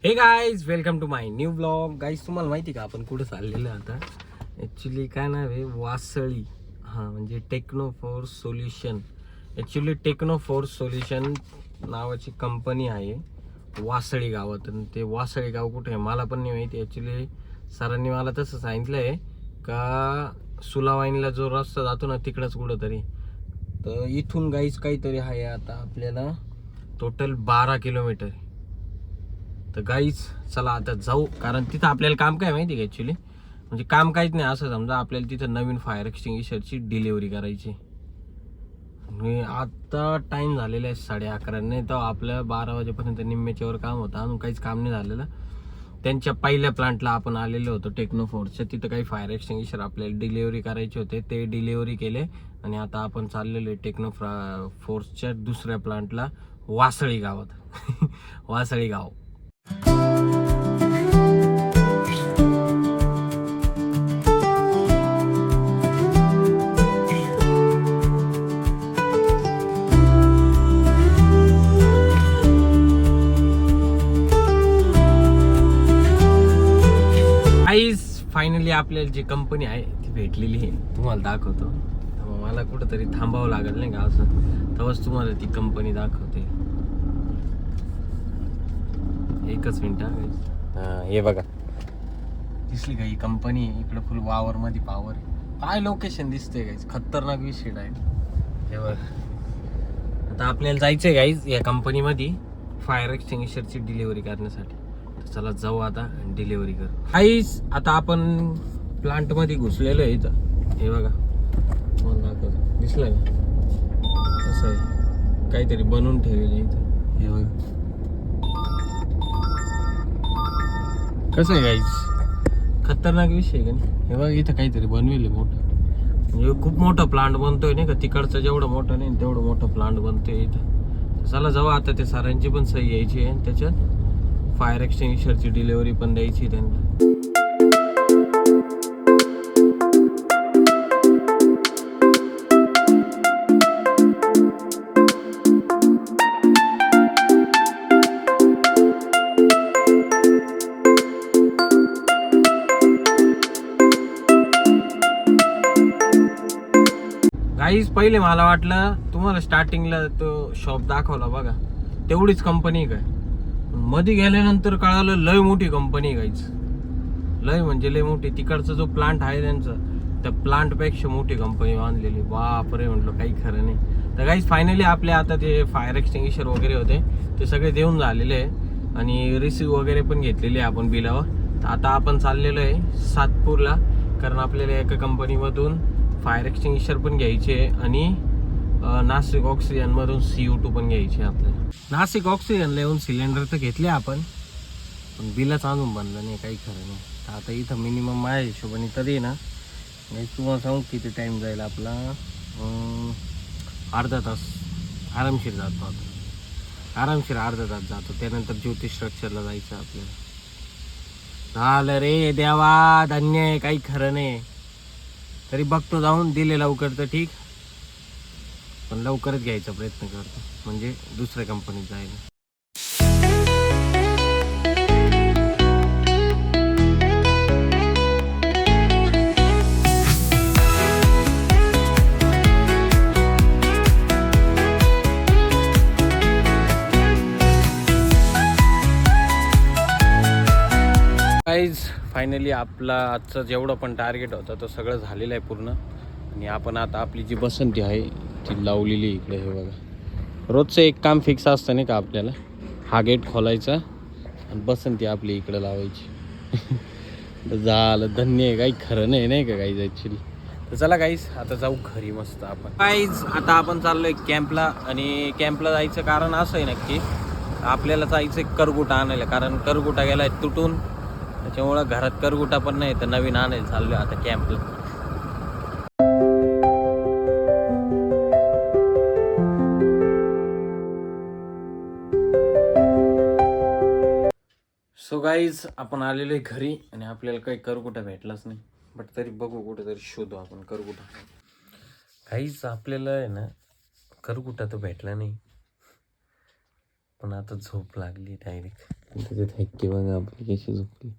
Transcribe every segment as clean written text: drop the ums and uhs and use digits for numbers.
हे guys welcome to my new blog. Guys तुम्हाला माहिती का आपण कुठं चाललेलं आहे आता? ॲक्च्युली काय नाव आहे, वासळी. हां म्हणजे टेक्नोफोर्स सोल्युशन. ॲक्च्युली टेक्नोफोर्स सोल्युशन नावाची कंपनी आहे वासळी गावात. आणि ते वासळी गाव कुठे आहे मला पण नाही माहिती. ॲक्च्युली सरांनी मला तसं सांगितलं आहे का सुलावाईनला जो रस्ता जातो ना तिकडंच कुठंतरी. तर इथून गाईज काहीतरी आहे आता आपल्याला टोटल 12 किलोमीटर. तर गाईच चला आता जाऊ, कारण तिथं आपल्याला काम काय माहिती का ॲक्च्युली, म्हणजे काम काहीच नाही. असं समजा आपल्याला तिथं नवीन फायर एक्सटिंग्विशरची डिलिव्हरी करायची. आणि आता टाईम झालेला आहे 11:30. नाही तर आपल्या 12 वाजेपर्यंत निम्म्याच्यावर काम होतं, अजून काहीच काम नाही झालेलं. त्यांच्या पहिल्या प्लांटला आपण आलेलो होतो टेक्नोफोर्सच्या. तिथं काही फायर एक्सटिंग्विशर आपल्याला डिलिव्हरी करायचे होते, ते डिलिव्हरी केले. आणि आता आपण चाललेलो आहे फोर्सच्या दुसऱ्या प्लांटला वासळी गावात. वासळी गाव. फायनली आपल्याला जी कंपनी आहे ती भेटलेली आहे, तुम्हाला दाखवतो. मला कुठंतरी थांबावं लागेल नाही का, असं तेव्हाच तुम्हाला ती कंपनी दाखवते. एकच मिनिट. हे बघा, दिसली का ही कंपनी? इकडे फुल वावर मध्ये पावर आहे. काय लोकेशन दिसते गाईज, खतरनाक विषय आहे. हे बघ, आता आपल्याला जायचंय गाईज या कंपनीमध्ये फायर एक्सटिंग्विशरची डिलिव्हरी करण्यासाठी. चला जाऊ आता आणि डिलिव्हरी कर. आईस आता आपण प्लांट मध्ये घुसलेलो आहे इथं. हे बघा, दिसलं का कसं आहे, काहीतरी बनवून ठेवलेलं आहे इथं. हे बघा कसं आहे गाईस, खतरनाक विषय का नाही. हे बघा इथं काहीतरी बनवेल मोठं, म्हणजे खूप मोठा प्लांट बनतोय नाही का. तिकडचं जेवढं मोठं नाही तेवढं मोठं प्लांट बनतोय इथं. चला जाऊ आता. ते सरांची पण सही यायची आहे, त्याच्यात फायर एक्सटिंग्विशरची डिलिव्हरी पण द्यायची त्यांना. गाईज पहिले मला वाटलं तुम्हाला स्टार्टिंगला तो शॉप दाखवला बघा तेवढीच कंपनी काय, मध्ये गेल्यानंतर कळालं लय मोठी कंपनी गाईज. लय म्हणजे लय मोठी. तिकडचा जो प्लांट आहे त्यांचा, त्या प्लांट पेक्षा मोठी कंपनी बांधलेली. बापरे म्हटलं, काही खरं नाही. तर गाईज फायनली आपले आता ते फायर एक्सटिंग्विशर वगैरे होते ते सगळे देऊन झालेले आहे आणि रिसिव्ह वगैरे पण घेतलेली आहे आपण बिलावर. तर आता आपण चाललेलो आहे सातपूरला, कारण आपल्याला एका कंपनीमधून फायर एक्सटिंग्विशर पण घ्यायचे आणि नाशिक ऑक्सिजन मधून CO2 पण घ्यायचे आपल्याला. नाशिक ऑक्सिजनला येऊन सिलेंडर तर घेतले आपण, पण बिलच आणून बनलं नाही, काही खरं नाही. तर आता इथं मिनिमम माझ्या हिशोबाने तरी ना, तुम्हाला सांगू किती टाईम जाईल आपला. अर्धा तास आरामशीर जातो. आता आरामशीर अर्धा तास जातो. त्यानंतर ज्योती स्ट्रक्चरला जायचं आपल्याला. झालं रे देवा, धन्य आहे, काही खरं नाही. तरी बघतो जाऊन, दिले लवकर तर ठीक, पण लवकरच घ्यायचा प्रयत्न करतो, म्हणजे दुसऱ्या कंपनीत जायला. गाईज फायनली आपला आजचं जेवढं पण टार्गेट होतं तो सगळं झालेलं आहे पूर्ण. आणि आपण आता आपली जी बसंती आहे ती लावलेली इकडे. हे बघा, रोजचं एक काम फिक्स असतं नाही का आपल्याला, हा गेट खोलायचा आणि बसंती आपली इकडे लावायची. झालं, धन्य आहे, काही खरं नाही नाही का गाईज ॲक्च्युली. तर चला गाईज आता जाऊ घरी मस्त आपण. गाईज आता आपण चाललोय कॅम्पला, आणि कॅम्पला जायचं कारण असं आहे नक्की, आपल्याला जायचं करगुटा आणायला, कारण करगुटा गेलाय तुटून. त्याच्यामुळं घरात करगुटा पण नाही, तर नवीन आणायला चाललोय आता कॅम्पला. सो गाईज आपण आलेलो आहे घरी, आणि आपल्याला काही करगुटा भेटलाच नाही. बट तरी बघू, कुठेतरी शोधू आपण करगुटा. काहीच आपल्याला आहे ना, करगुटा तर भेटला नाही. पण आता झोप लागली डायरेक्ट. त्याच्यात हॅक्की बघा आपली कशी झोपली.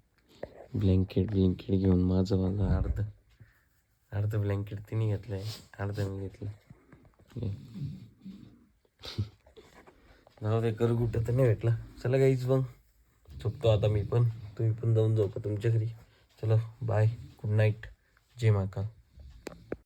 ब्लँकेट घेऊन माझं अर्ध ब्लँकेट तिने घेतलंय, अर्ध मी घेतलं. जाऊ दे, करगुट तर नाही भेटला. चला गाईज मग झोपतो आता मी पण, तुम्ही पण जाऊन झोपा तुमच्या घरी. चला बाय, गुड नाईट, जय महाकाल.